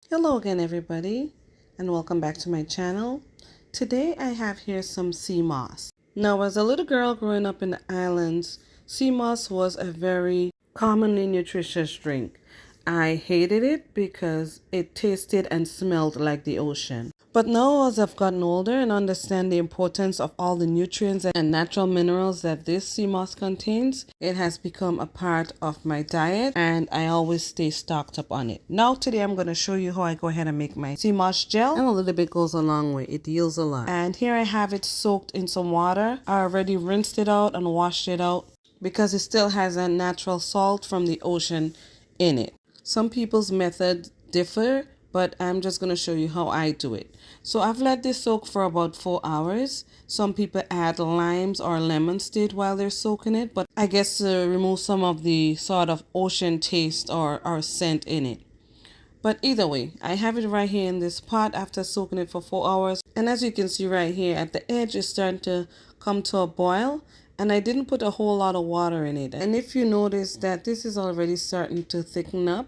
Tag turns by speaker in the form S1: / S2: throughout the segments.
S1: Hello again everybody and welcome back to my channel. Today I have here some sea moss. Now as a little girl growing up in the islands, sea moss was a very commonly nutritious drink. I hated it because it tasted and smelled like the ocean. But now as I've gotten older and understand the importance of all the nutrients and natural minerals that this sea moss contains, it has become a part of my diet and I always stay stocked up on it. Now today I'm going to show you how I go ahead and make my sea moss gel, and a little bit goes a long way. It yields a lot. And here I have it soaked in some water. I already rinsed it out and washed it out because it still has a natural salt from the ocean in it. Some people's methods differ, but I'm just going to show you how I do it. So I've let this soak for about 4 hours. Some people add limes or lemon seed while they're soaking it, but I guess to remove some of the sort of ocean taste or scent in it. But either way, I have it right here in this pot after soaking it for 4 hours. And as you can see right here at the edge, it's starting to come to a boil. And I didn't put a whole lot of water in it. And if you notice that this is already starting to thicken up,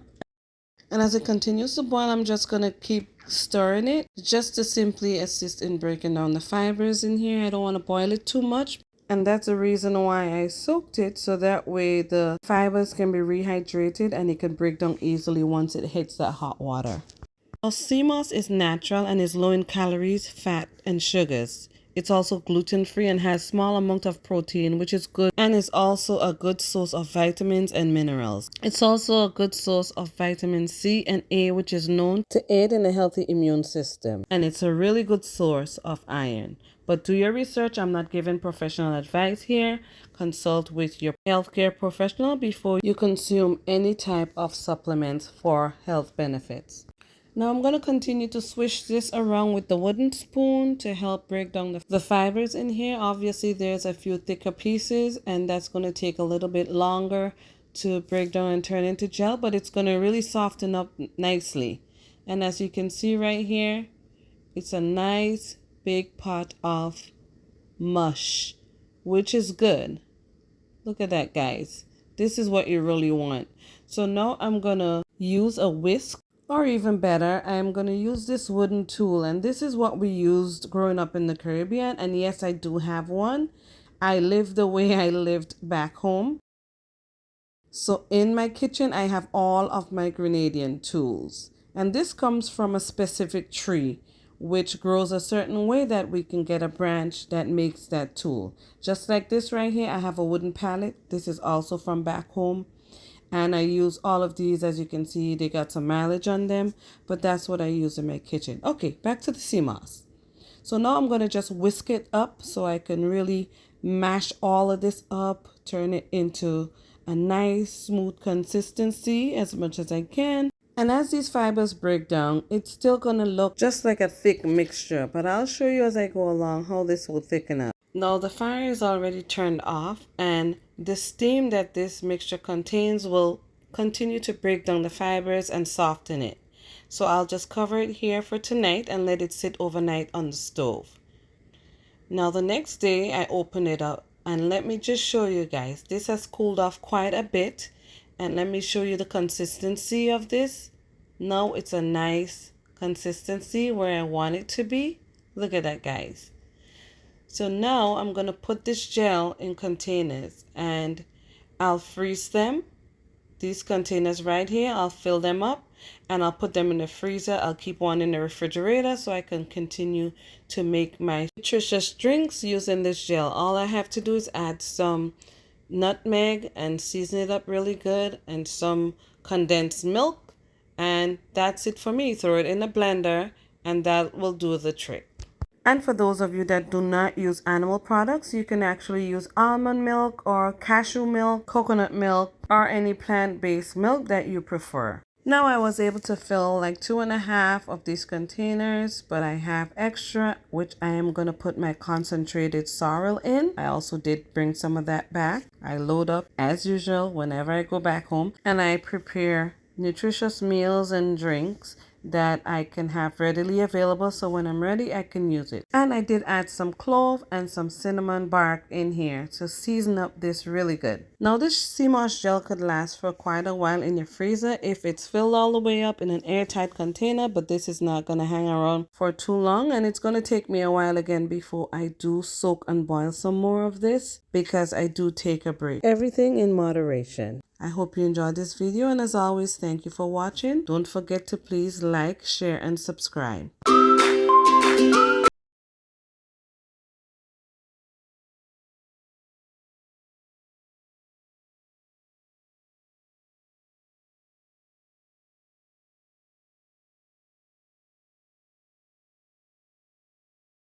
S1: and as it continues to boil, I'm just going to keep stirring it just to simply assist in breaking down the fibers in here. I don't want to boil it too much. And that's the reason why I soaked it, so that way the fibers can be rehydrated and it can break down easily once it hits that hot water. Now, sea moss is natural and is low in calories, fat, and sugars. It's also gluten-free and has small amount of protein, which is good, and is also a good source of vitamins and minerals. It's also a good source of vitamin C and A, which is known to aid in a healthy immune system. And it's a really good source of iron. But do your research. I'm not giving professional advice here. Consult with your healthcare professional before you consume any type of supplements for health benefits. Now I'm going to continue to swish this around with the wooden spoon to help break down the fibers in here. Obviously there's a few thicker pieces and that's going to take a little bit longer to break down and turn into gel, but it's going to really soften up nicely. And as you can see right here, it's a nice big pot of mush, which is good. Look at that, guys. This is what you really want. So now I'm going to use a whisk. Or even better, I'm going to use this wooden tool, and this is what we used growing up in the Caribbean. And yes, I do have one. I live the way I lived back home. So in my kitchen, I have all of my Grenadian tools. And this comes from a specific tree, which grows a certain way that we can get a branch that makes that tool. Just like this right here, I have a wooden pallet. This is also from back home. And I use all of these. As you can see, they got some mileage on them, but that's what I use in my kitchen. Okay, back to the sea moss. So now I'm going to just whisk it up so I can really mash all of this up, turn it into a nice smooth consistency as much as I can. And as these fibers break down, it's still going to look just like a thick mixture, but I'll show you as I go along how this will thicken up. Now the fire is already turned off, and the steam that this mixture contains will continue to break down the fibers and soften it. So I'll just cover it here for tonight and let it sit overnight on the stove. Now the next day I open it up, and let me just show you guys. This has cooled off quite a bit, and let me show you the consistency of this. Now it's a nice consistency where I want it to be. Look at that, guys. So now I'm going to put this gel in containers and I'll freeze them. These containers right here, I'll fill them up and I'll put them in the freezer. I'll keep one in the refrigerator so I can continue to make my nutritious drinks using this gel. All I have to do is add some nutmeg and season it up really good and some condensed milk, and that's it for me. Throw it in a blender and that will do the trick. And for those of you that do not use animal products, you can actually use almond milk or cashew milk, coconut milk, or any plant-based milk that you prefer. Now I was able to fill like 2.5 of these containers, but I have extra, which I am going to put my concentrated sorrel in. I also did bring some of that back. I load up as usual whenever I go back home, and I prepare nutritious meals and drinks that I can have readily available, so when I'm ready I can use it. And I did add some clove and some cinnamon bark in here to season up this really good. Now this sea moss gel could last for quite a while in your freezer if it's filled all the way up in an airtight container, but this is not going to hang around for too long, and it's going to take me a while again before I do soak and boil some more of this, because I do take a break. Everything in moderation. I hope you enjoyed this video, and as always, thank you for watching. Don't forget to please like, share, and subscribe.